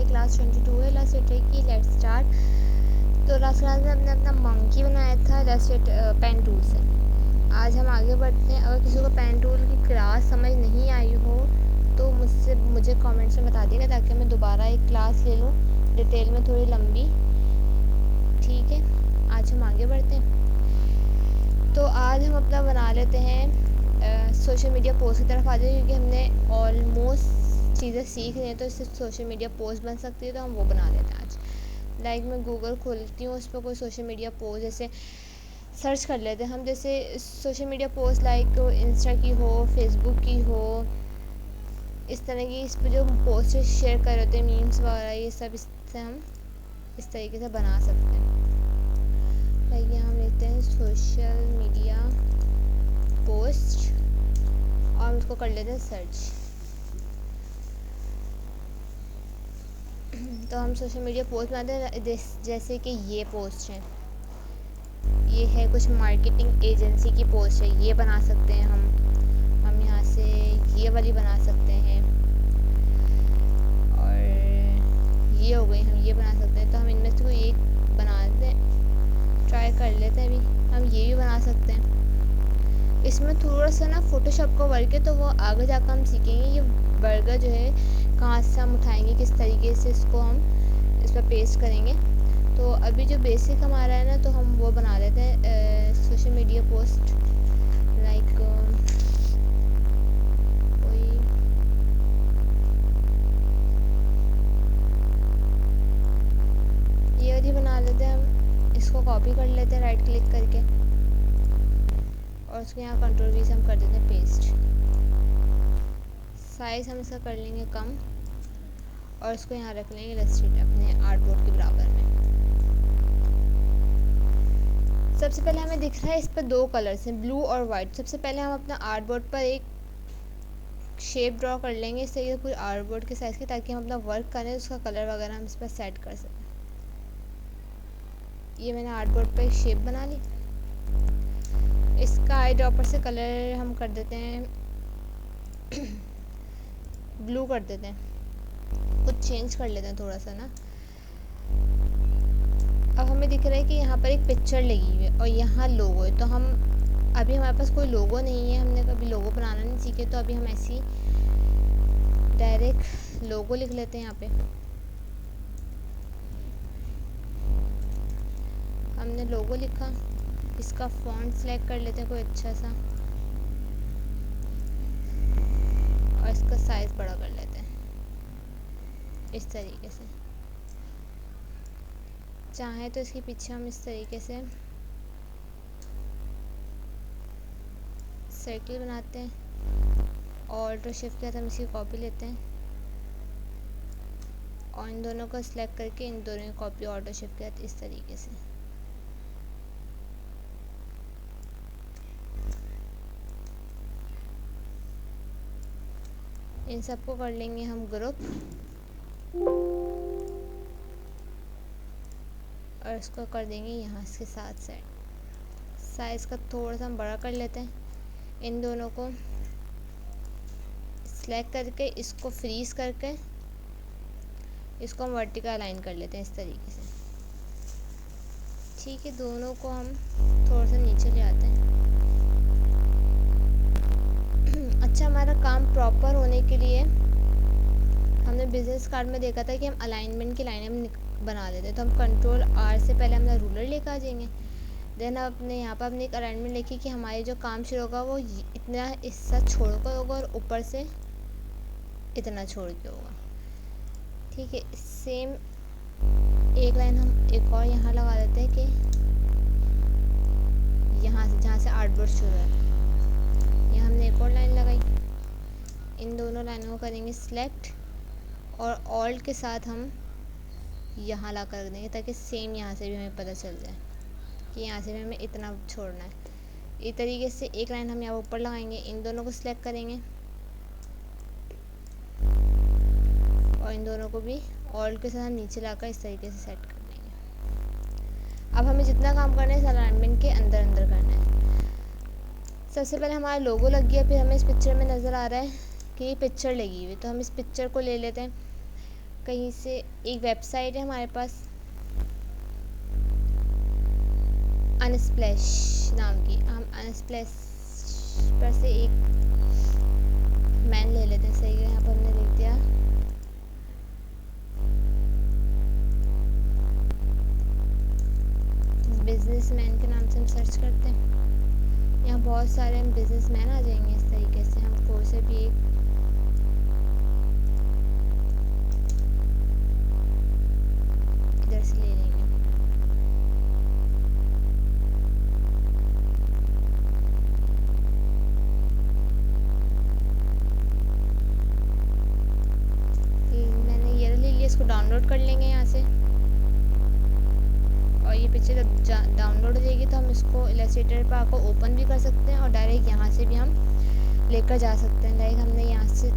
हमारी क्लास 22 है। लेट्स की लेट्स स्टार्ट। तो लास्ट क्लास में हमने अपना मंकी बनाया था लेट्स पेन टूल से। आज हम आगे बढ़ते हैं। अगर किसी को पेन टूल की क्लास समझ नहीं आई हो तो मुझे कमेंट्स में बता दिएगा, ताकि मैं दोबारा एक क्लास ले लूँ डिटेल में, थोड़ी लंबी। ठीक है, आज हम आगे बढ़ते हैं। तो आज हम अपना बना लेते हैं सोशल मीडिया पोस्ट की तरफ आ जाए, क्योंकि हमने ऑलमोस्ट चीज़ें सीख रही हैं, तो इससे सोशल मीडिया पोस्ट बन सकती है, तो हम वो बना लेते हैं आज। मैं गूगल खोलती हूँ, उस पर कोई सोशल मीडिया पोस्ट जैसे सर्च कर लेते हैं हम। जैसे सोशल मीडिया पोस्ट इंस्टा की हो, फेसबुक की हो, इस तरह की इस पर जो पोस्ट शेयर कर रहे होते हैं, मीम्स वगैरह, ये सब इससे हम इस तरीके से बना सकते हैं। हम लेते हैं सोशल मीडिया पोस्ट और उसको कर लेते हैं सर्च। तो हम सोशल मीडिया पोस्ट बनाते हैं, जैसे कि ये पोस्ट है, ये है कुछ मार्केटिंग एजेंसी की पोस्ट है, ये बना सकते हैं हम यहाँ से ये वाली बना सकते हैं, और ये हो गई, हम ये बना सकते हैं। तो हम इनमें से कोई एक बनाते हैं, ट्राई कर लेते हैं। अभी हम ये भी बना सकते हैं। इसमें थोड़ा सा ना फोटोशॉप का वर्क है, तो वो आगे जाकर हम सीखेंगे। ये बर्गर जो है कहाँ से हम उठाएंगे, किस तरीके से इसको हम इस पर पेस्ट करेंगे। तो अभी जो बेसिक हमारा है ना, तो हम वो बना लेते हैं सोशल मीडिया पोस्ट कोई ये वाली बना लेते हैं हम। इसको कॉपी कर लेते हैं राइट क्लिक करके, और उसके यहाँ कंट्रोल V से हम कर देते हैं पेस्ट। साइज़ हम इसका कर लेंगे कम, और इसको यहाँ रख लेंगे रेस्ट्रिक्ट अपने आर्टबोर्ड के बराबर में। सबसे पहले हमें दिख रहा है इस पर दो कलर्स हैं, ब्लू और वाइट। सबसे पहले हम अपना आर्टबोर्ड पर एक शेप ड्रॉ कर लेंगे इस तरीके से पूरे आर्टबोर्ड के साइज़ के, ताकि हम अपना वर्क करें, उसका कलर वगैरह हम इस पर सेट कर सकें। ये मैंने आर्टबोर्ड पर एक शेप बना ली। इसका आई ड्रॉपर से कलर हम कर देते हैं ब्लू कर देते हैं, कुछ चेंज कर लेते हैं थोड़ा सा ना। अब हमें दिख रहा है कि यहाँ पर एक पिक्चर लगी हुई है और यहाँ लोगो है। तो हम अभी हमारे पास कोई लोगो नहीं है, हमने कभी लोगो बनाना नहीं सीखे, तो अभी हम ऐसी डायरेक्ट लोगो लिख लेते हैं। यहाँ पे हमने लोगो लिखा, इसका फॉन्ट सेलेक्ट कर लेते हैं कोई अच्छा सा, और इसका साइज़ बड़ा कर लेते हैं इस तरीके से। चाहे तो इसके पीछे हम इस तरीके से सर्किल बनाते हैं, ऑल्ट और शिफ्ट के साथ हम इसकी कॉपी लेते हैं, और इन दोनों को सिलेक्ट करके इन दोनों की कॉपी ऑल्ट और शिफ्ट के साथ इस तरीके से। इन सबको कर लेंगे हम ग्रुप, और इसको कर देंगे यहाँ इसके साथ साइज़ का थोड़ा सा हम बड़ा कर लेते हैं। इन दोनों को सिलेक्ट करके इसको फ्रीज करके इसको हम वर्टिकल अलाइन कर लेते हैं इस तरीके से। ठीक है, दोनों को हम थोड़ा सा नीचे ले आते हैं। अच्छा, हमारा काम प्रॉपर होने के लिए हमने बिजनेस कार्ड में देखा था कि हम अलाइनमेंट की लाइनें बना देते हैं। तो हम कंट्रोल R से पहले अपना रूलर लेकर आ जाएंगे, देन हम अपने यहाँ पर अपने एक अलाइनमेंट लिखी कि हमारे जो काम शुरू होगा वो इतना हिस्सा छोड़ कर होगा और ऊपर से इतना छोड़ के होगा। ठीक है, सेम एक लाइन हम एक और यहाँ लगा देते हैं कि यहाँ से जहाँ से आर्टबोर्ड शुरू है, यहाँ हमने एक और लाइन लगाई। इन दोनों लाइनों को करेंगे सिलेक्ट, और ऑल्ट के साथ हम यहाँ ला कर रख देंगे, ताकि सेम यहाँ से भी हमें पता चल जाए कि यहाँ से भी हमें इतना छोड़ना है। इस तरीके से एक लाइन हम यहाँ ऊपर लगाएंगे, इन दोनों को सिलेक्ट करेंगे, और इन दोनों को भी ऑल्ट के साथ हम नीचे लाकर इस तरीके से सेट कर देंगे। अब हमें जितना काम करना है इस अलाइनमेंट के अंदर अंदर करना है। सबसे पहले हमारा लोगो लग गया, फिर हमें इस पिक्चर में नज़र आ रहा है कि ये पिक्चर लगी हुई, तो हम इस पिक्चर को ले लेते हैं। कहीं से एक वेबसाइट है हमारे पास अनस्प्लैश नाम की, हम अनस्प्लैश पर से एक मैन ले लेते हैं। सही है, यहाँ पर हमने लिख दिया बिजनेसमैन के नाम से हम सर्च करते हैं। यहाँ बहुत सारे हम बिजनेसमैन आ जाएंगे। इस तरीके से हम कोई से भी एक इधर से ले लेंगे। मैंने ये ले लिया, इसको डाउनलोड कर लेंगे यहाँ से। और ये पिक्चर जब डाउनलोड हो जाएगी तो हम इसको इलस्ट्रेटर पर आकर ओपन भी कर सकते हैं और डायरेक्ट यहाँ से भी हम लेकर जा सकते हैं। डायरेक्ट हमने यहाँ से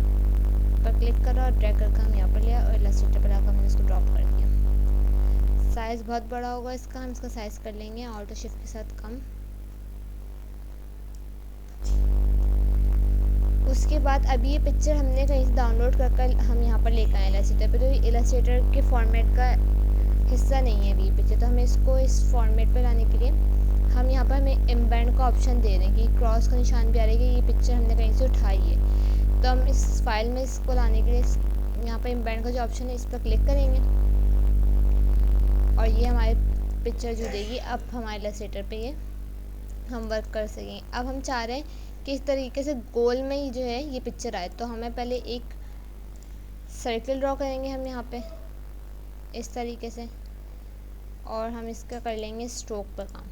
पर क्लिक करा और ड्रैग करके हम यहाँ पर लिया और इलस्ट्रेटर पर आकर हमने इसको ड्रॉप कर दिया। साइज़ बहुत बड़ा होगा इसका, हम इसका साइज़ कर लेंगे ऑल्टो शिफ्ट के साथ कम। उसके बाद अभी ये पिक्चर हमने कहीं से डाउनलोड कर हम यहाँ पर लेकर आए इलस्ट्रेटर पर, तो ये इलस्ट्रेटर के फॉर्मेट का हिस्सा नहीं है अभी ये पिक्चर। तो हमें इसको इस फॉर्मेट पर लाने के लिए हम यहाँ पर हमें एम्बेड का ऑप्शन दे दें कि क्रॉस का निशान भी आ रहा है कि ये पिक्चर हमने कहीं से उठाई है। तो हम इस फाइल में इसको लाने के लिए यहाँ पर एम्बेड का जो ऑप्शन है इस पर क्लिक करेंगे और ये हमारी पिक्चर जो देगी अब हमारे इलस्ट्रेटर पे ये हम वर्क कर सकेंगे। अब हम चाह रहे हैं कि इस तरीके से गोल में ही जो है ये पिक्चर आए, तो हमें पहले एक सर्किल ड्रॉ करेंगे हम यहाँ पे इस तरीके से और हम इसका कर लेंगे स्ट्रोक पर काम।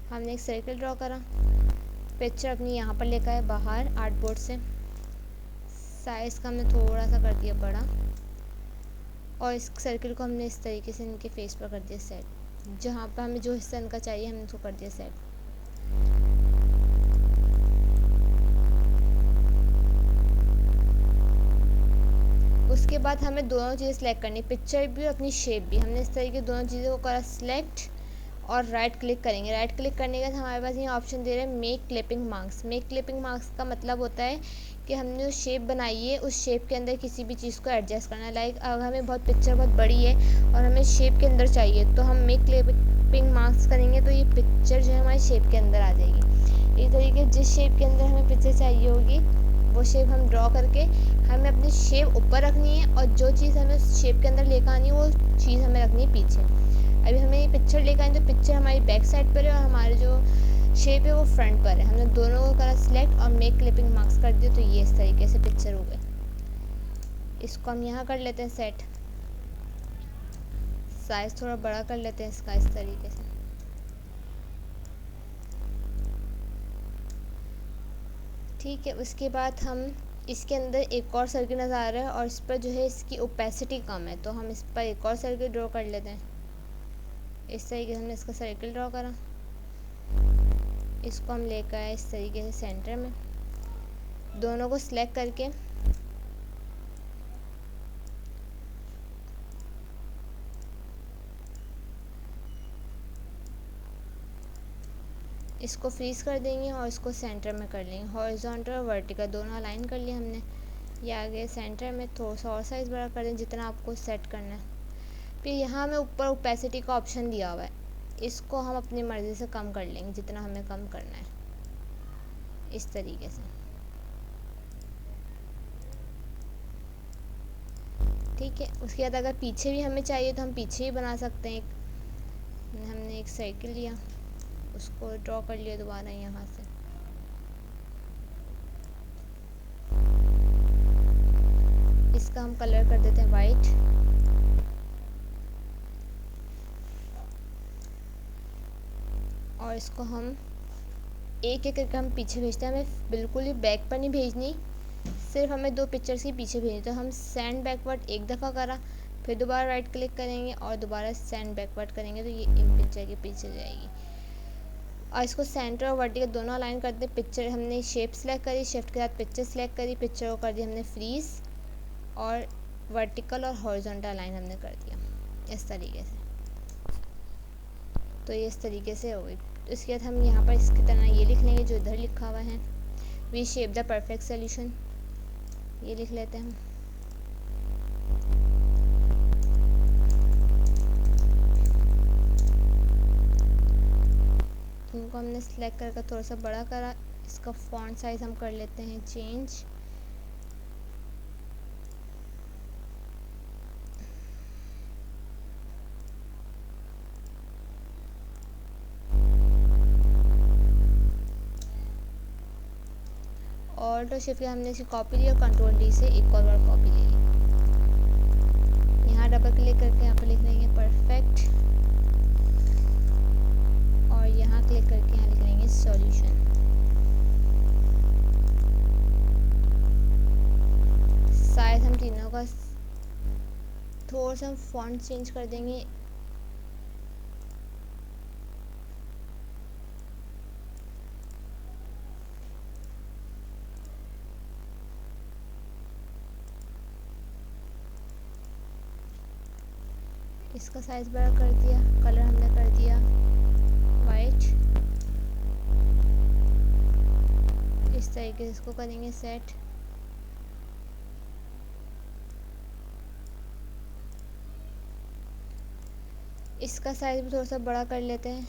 हमने एक सर्किल ड्रॉ करा, पिक्चर अपनी यहाँ पर लेकर आए बाहर आर्टबोर्ड से। साइज़ का हमने थोड़ा सा कर दिया बड़ा और इस सर्किल को हमने इस तरीके से इनके फेस पर कर दिया सेट। जहाँ पर हमें जो हिस्सा इनका चाहिए हमने उसको कर दिया सेट। उसके बाद हमें दोनों चीज़ें सेलेक्ट करनी, पिक्चर भी और अपनी शेप भी। हमने इस तरीके दोनों चीज़ों को करा सिलेक्ट और राइट क्लिक करेंगे। राइट क्लिक करने के बाद हमारे पास ये ऑप्शन दे रहे हैं make clipping marks. Make clipping marks का मतलब होता है कि हमने जो शेप बनाई है उस शेप के अंदर किसी भी चीज़ को एडजस्ट करना है। लाइक अगर हमें पिक्चर बहुत बड़ी है और हमें शेप के अंदर चाहिए तो हम मेक क्लिपिंग मार्क्स करेंगे तो ये पिक्चर जो है हमारी शेप के अंदर आ जाएगी। इस तरीके जिस शेप के अंदर हमें पिक्चर चाहिए होगी वो शेप हम ड्रॉ करके हमें अपनी शेप ऊपर रखनी है और जो चीज़ हमें उस शेप के अंदर लेकर आनी है वो चीज़ हमें रखनी है पीछे। अभी हमें ये पिक्चर लेकर आए तो पिक्चर हमारी बैक साइड पर है और हमारे जो शेप है वो फ्रंट पर है। हमने दोनों को करा सिलेक्ट और मेक क्लिपिंग मार्क्स कर दिए तो ये इस तरीके से पिक्चर हो गई। इसको हम यहाँ कर लेते हैं सेट। साइज़ थोड़ा बड़ा कर लेते हैं इसका इस तरीके से। ठीक है, उसके बाद हम इसके अंदर एक और सर्किल नज़र आ रहा है और इस पर जो है इसकी ओपेसिटी कम है तो हम इस पर एक और सर्किल ड्रॉ कर लेते हैं। इस तरीके से हमने इसका सर्किल ड्रॉ करा, इसको हम लेकर आए इस तरीके से सेंटर में। दोनों को सिलेक्ट करके इसको फ्रीज कर देंगे और इसको सेंटर में कर लेंगे। हॉरिजॉन्टल और वर्टिकल दोनों अलाइन कर लिए हमने। ये आगे सेंटर में थोड़ा सा और साइज़ बड़ा कर दें जितना आपको सेट करना है। फिर यहाँ हमें ऊपर ओपेसिटी का ऑप्शन दिया हुआ है, इसको हम अपनी मर्ज़ी से कम कर लेंगे जितना हमें कम करना है इस तरीके से। ठीक है, उसके बाद अगर पीछे भी हमें चाहिए तो हम पीछे भी बना सकते हैं। हमने एक सर्किल लिया, उसको ड्रॉ कर लिया दोबारा यहाँ से। इसका हम कलर कर देते हैं वाइट और इसको हम एक एक करके हम पीछे भेजते हैं। हमें बिल्कुल ही बैक पर नहीं भेजनी, सिर्फ हमें दो पिक्चर्स के पीछे भेजनी। तो हम सेंड बैकवर्ड एक दफ़ा करा, फिर दोबारा राइट क्लिक करेंगे और दोबारा सेंड बैकवर्ड करेंगे तो ये इन पिक्चर के पीछे जाएगी। और इसको सेंटर और वर्टिकल दोनों अलाइन करते हैं। पिक्चर हमने शेप सेलेक्ट करी, शिफ्ट के साथ पिक्चर सेलेक्ट करी, पिक्चर को कर दिया हमने फ्रीज और वर्टिकल और हॉरिजॉन्टल अलाइन हमने कर दिया इस तरीके से। तो ये इस तरीके से हो गई। इसके बाद हम यहाँ पर इसकी तरह ये लिख लेंगे जो इधर लिखा हुआ है, V shape the perfect solution, ये लिख लेते हैं हम। को हमने सेलेक्ट करके थोड़ा सा बड़ा करा। इसका फॉन्ट साइज़ हम कर लेते हैं चेंज। ऑल्ट और शिफ्ट हमने इसे कॉपी लिया, कंट्रोल डी से एक और बार कॉपी ले ली। यहाँ डबल क्लिक करके यहाँ पर लिख लेंगे परफेक्ट, और यहाँ क्लिक करके यहाँ लिख लेंगे सॉल्यूशन। साइज हम तीनों का थोड़ा सा फॉन्ट चेंज कर देंगे। इसका साइज़ बड़ा कर दिया, कलर हमने कर दिया वाइट। इस तरीके से इसको करेंगे सेट। इसका साइज़ भी थोड़ा सा बड़ा कर लेते हैं।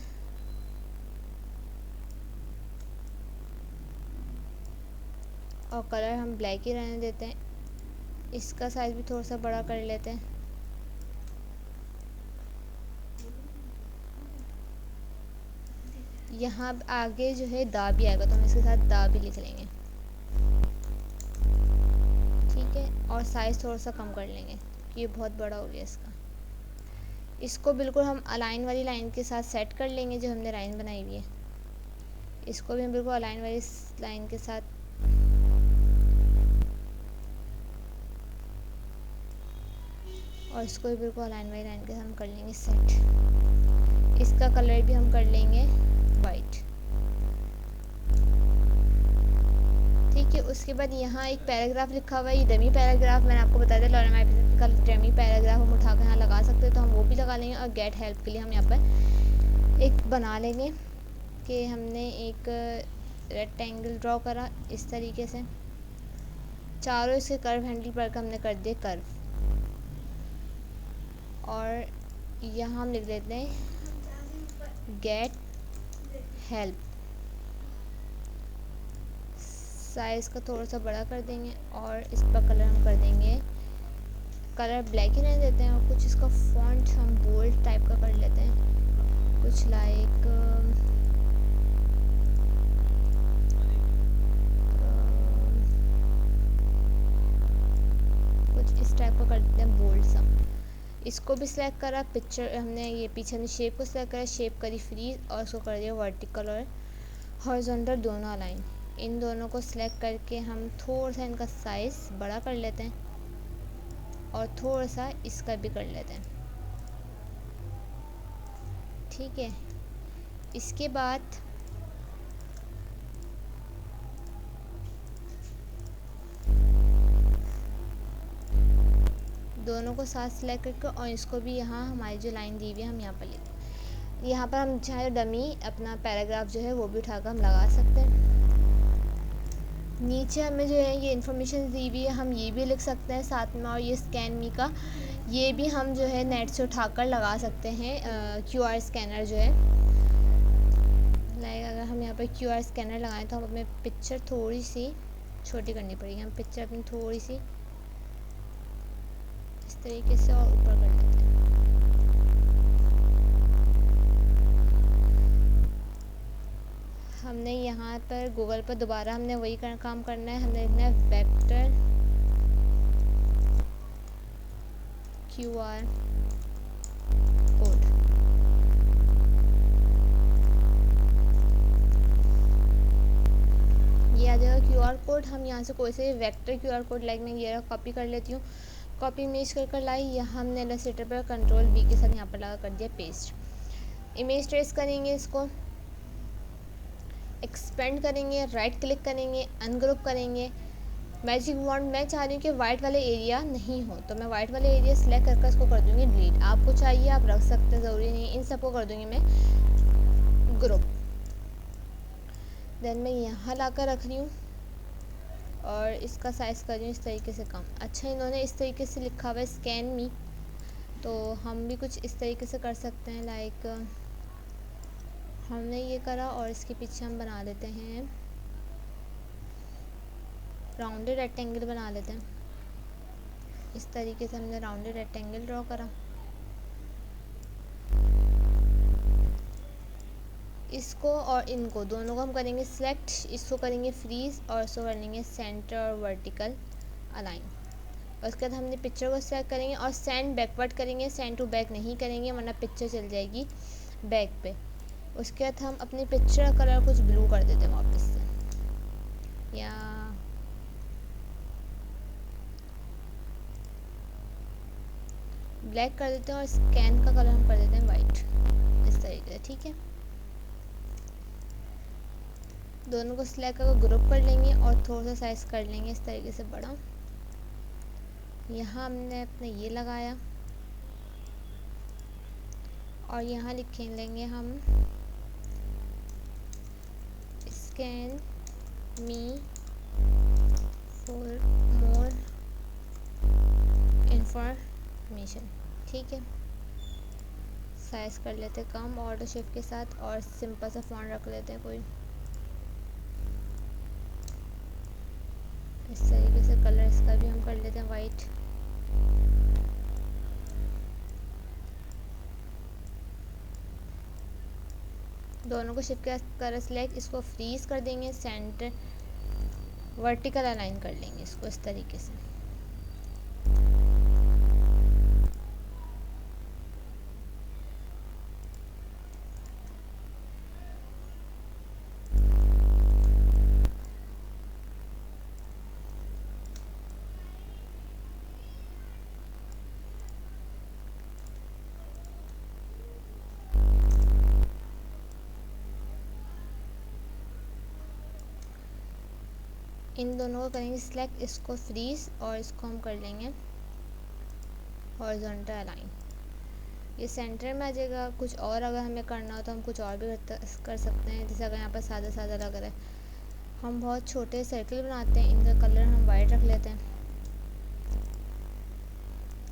और कलर हम ब्लैक ही रहने देते हैं। इसका साइज़ भी थोड़ा सा बड़ा कर लेते हैं। यहाँ आगे जो है दा भी आएगा तो हम इसके साथ दा भी लिख लेंगे, ठीक है। और साइज़ थोड़ा सा कम कर लेंगे क्योंकि ये बहुत बड़ा हो गया इसका। इसको बिल्कुल हम अलाइन वाली लाइन के साथ सेट कर लेंगे, जो हमने लाइन बनाई हुई है। इसको भी हम बिल्कुल अलाइन वाली लाइन के साथ और इसको भी बिल्कुल अलाइन वाली लाइन के साथ हम कर लेंगे सेट। इसका कलर भी हम कर लेंगे वाइट, ठीक है। उसके बाद यहाँ एक पैराग्राफ लिखा हुआ है, ये डमी पैराग्राफ मैंने आपको बताया था लॉरेन मैपिंग का डमी पैराग्राफ हम उठाकर यहाँ लगा सकते हैं, तो हम वो भी लगा लेंगे। और गेट हेल्प के लिए हम यहाँ पर एक बना लेंगे कि हमने एक रेक्टेंगल ड्रॉ करा इस तरीके से, चारों इसके कर्व हैंडल पर हमने कर दिए कर्व। और यहाँ हम लिख देते हैं गेट हेल्प। साइज़ का थोड़ा सा बड़ा कर देंगे और इस पर कलर हम कर देंगे, कलर ब्लैक ही नहीं देते हैं। और कुछ इसका फॉन्ट हम बोल्ड टाइप का कर लेते हैं, कुछ लाइक कुछ इस टाइप का कर देते हैं बोल्ड सा। इसको भी सिलेक्ट करा, पिक्चर हमने ये पीछे हमने शेप को सिलेक्ट करा, शेप करी फ्रीज और उसको कर दिया वर्टिकल और हॉरिजॉन्टल दोनों अलाइन। इन दोनों को सिलेक्ट करके हम थोड़ा सा इनका साइज़ बड़ा कर लेते हैं और थोड़ा सा इसका भी कर लेते हैं, ठीक है। इसके बाद दोनों को साथ सिलेक्ट करके और इसको भी यहाँ हमारी जो लाइन दी हुई है हम यहाँ पर लिख, यहाँ पर हम चाहे डमी अपना पैराग्राफ जो है वो भी उठाकर हम लगा सकते हैं। नीचे हमें जो है ये इन्फॉर्मेशन दी हुई है, हम ये भी लिख सकते हैं साथ में। और ये स्कैन मी का ये भी हम जो है नेट से उठाकर लगा सकते हैं। QR स्कैनर जो है लाइक अगर हम यहाँ पर QR स्कैनर लगाएं तो हम अपने पिक्चर थोड़ी सी छोटी करनी पड़ेगी। हम पिक्चर अपनी थोड़ी सी इस तरीके से और ऊपर कर लेते हैं। हमने यहाँ पर गूगल पर दोबारा हमने वही काम करना है। हमने लिखना है वेक्टर QR कोड। ये आ जाएगा QR कोड। हम यहाँ से कोई से वेक्टर QR कोड लाइक मैं ये कॉपी कर लेती हूँ, कॉपी इमेज कर लाई। यहाँ हमने इलस्ट्रेटर पर कंट्रोल V के साथ यहाँ पर लगा कर दिया पेस्ट। इमेज ट्रेस करेंगे, इसको एक्सपेंड करेंगे, राइट क्लिक करेंगे, अनग्रुप करेंगे। मैजिक वॉन्ड मैं चाह रही हूँ कि वाइट वाले एरिया नहीं हो, तो मैं वाइट वाले एरिया सेलेक्ट करके इसको कर दूँगी डिलीट। आपको चाहिए आप रख सकते हैं, ज़रूरी नहीं। इन सबको कर दूँगी मैं ग्रुप। देन मैं यहाँ ला कर रख रही हूँ और इसका साइज़ कर रही हूँ इस तरीके से कम। अच्छा, इन्होंने इस तरीके से लिखा हुआ है स्कैन मी, तो हम भी कुछ इस तरीके से कर सकते हैं। लाइक हमने ये करा और इसके पीछे हम बना लेते हैं राउंडेड रेक्टेंगल बना लेते हैं। इस तरीके से हमने राउंडेड रेक्टेंगल ड्रॉ करा। इसको और इनको दोनों को हम करेंगे सिलेक्ट, इसको करेंगे फ्रीज और इसको करेंगे सेंटर और वर्टिकल अलाइन। और उसके बाद हमने पिक्चर को सेलेक्ट करेंगे और सेंड बैकवर्ड करेंगे, सेंड टू बैक नहीं करेंगे वरना पिक्चर चल जाएगी बैक पे। उसके बाद हम अपनी पिक्चर का कलर कुछ ब्लू कर देते हैं वापस से, या ब्लैक कर देते हैं और स्कैन का कलर हम कर देते हैं वाइट, इस तरीके से। ठीक है, दोनों को सिलेक्ट करके ग्रुप कर लेंगे और थोड़ा सा साइज कर लेंगे इस तरीके से बड़ा। यहाँ हमने अपना ये लगाया और यहाँ लिखें लेंगे हम scan me for more information. ठीक है, साइज कर लेते कम ऑल्ट शिफ्ट के साथ और सिंपल सा फॉन्ट रख लेते हैं कोई इस तरीके से। कलर इसका भी हम कर लेते हैं वाइट। दोनों को शिफ्ट कर सिलेक्ट, इसको फ्रीज कर देंगे, सेंटर वर्टिकल अलाइन कर लेंगे इसको इस तरीके से। इन दोनों को करेंगे सिलेक्ट, इसको फ्रीज और इसको हम कर लेंगे हॉरिजॉन्टल अलाइन। ये सेंटर में आ जाएगा। कुछ और अगर हमें करना हो तो हम कुछ और भी कर सकते हैं। जैसे अगर यहाँ पर सादा सादा लग रहा है, हम बहुत छोटे सर्कल बनाते हैं, इनका कलर हम वाइट रख लेते हैं।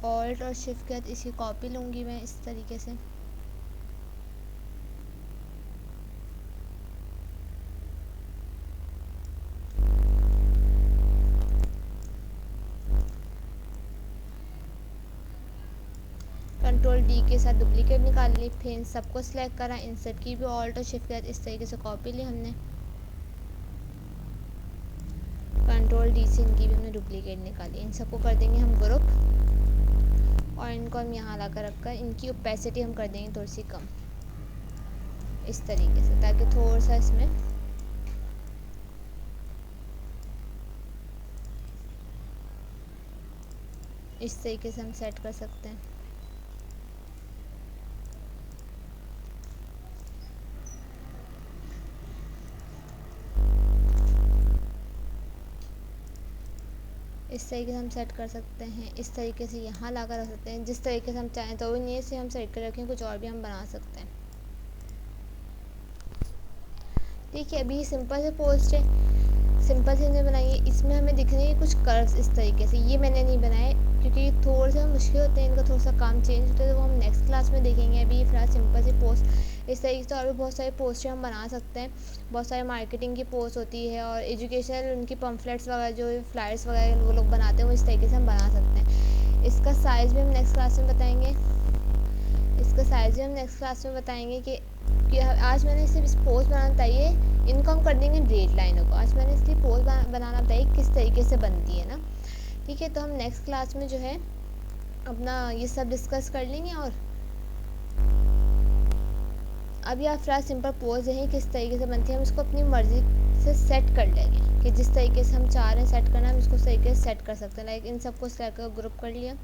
ऑल्ट और शिफ्ट के बाद इसकी कॉपी लूँगी मैं इस तरीके से। कंट्रोल डी के साथ डुप्लीकेट निकाल ली, फिर इन सबको सिलेक्ट करा, इन सब की भी ऑल्ट और शिफ्ट के इस तरीके से कॉपी ली हमने। कंट्रोल डी से इनकी भी हमने डुप्लीकेट निकाली। इन सबको कर देंगे हम ग्रुप और इनको हम यहाँ ला कर रखकर इनकी ओपेसिटी हम कर देंगे थोड़ी सी कम इस तरीके से, ताकि थोड़ा सा इसमें इस तरीके से हम सेट कर सकते हैं। इस तरीके से हम सेट कर सकते हैं। इस तरीके से यहाँ ला कर रख सकते हैं, जिस तरीके से हम चाहें। तो नहीं से हम सेट कर रखें, कुछ और भी हम बना सकते हैं। ठीक है, अभी सिंपल से पोस्ट है, सिंपल से हमने बनाई है। इसमें हमें दिख रही है कुछ कर्व्स इस तरीके से। ये मैंने नहीं बनाए क्योंकि थोड़े से मुश्किल होते हैं, इनका थोड़ा सा काम चेंज होता है, तो वो हम नेक्स्ट क्लास में देखेंगे। अभी फिलहाल सिंपल से पोस्ट इस तरीके से। और भी बहुत सारे पोस्टर हम बना सकते हैं। बहुत सारे मार्केटिंग की पोस्ट होती है और एजुकेशनल उनकी पम्फलेट्स वगैरह जो फ्लायर्स वगैरह वो लोग बनाते हैं, वो इस तरीके से हम बना सकते हैं। इसका साइज़ भी हम नेक्स्ट क्लास में बताएंगे। कि आज मैंने सिर्फ इस पोस्ट बनाना बताइए, इनको हम कर देंगे रेड लाइनों को। आज मैंने इसलिए पोस्ट बनाना बताइए किस तरीके से बनती है ना। ठीक है, तो हम नेक्स्ट क्लास में जो है अपना ये सब डिस्कस कर लेंगे। और अभी आप फिलहाल सिंपल पोज हैं किस तरीके से बनती है, हम इसको अपनी मर्ज़ी से सेट कर लेंगे कि जिस तरीके से हम चाह रहे हैं सेट करना, हम इसको सही तरीके से सेट कर सकते हैं। लाइक इन सबको सेलेक्ट कर ग्रुप कर लिया।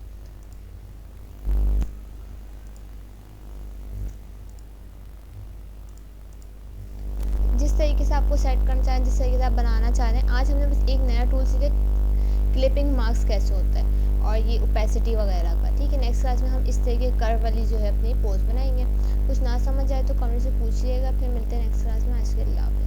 जिस तरीके से आपको सेट करना चाहें, जिस तरीके से आप बनाना चाह रहे हैं। आज हमने बस एक नया टूल सीखे, क्लिपिंग मार्क्स कैसे होता है और ये ओपेसिटी वगैरह का। ठीक है, नेक्स्ट क्लास में हम इस तरीके कर्व वाली जो है अपनी पोस्ट बनाएंगे। कुछ ना समझ आए तो कमेंट से पूछिएगा। फिर मिलते हैं नेक्स्ट क्लास में। आज के लिए।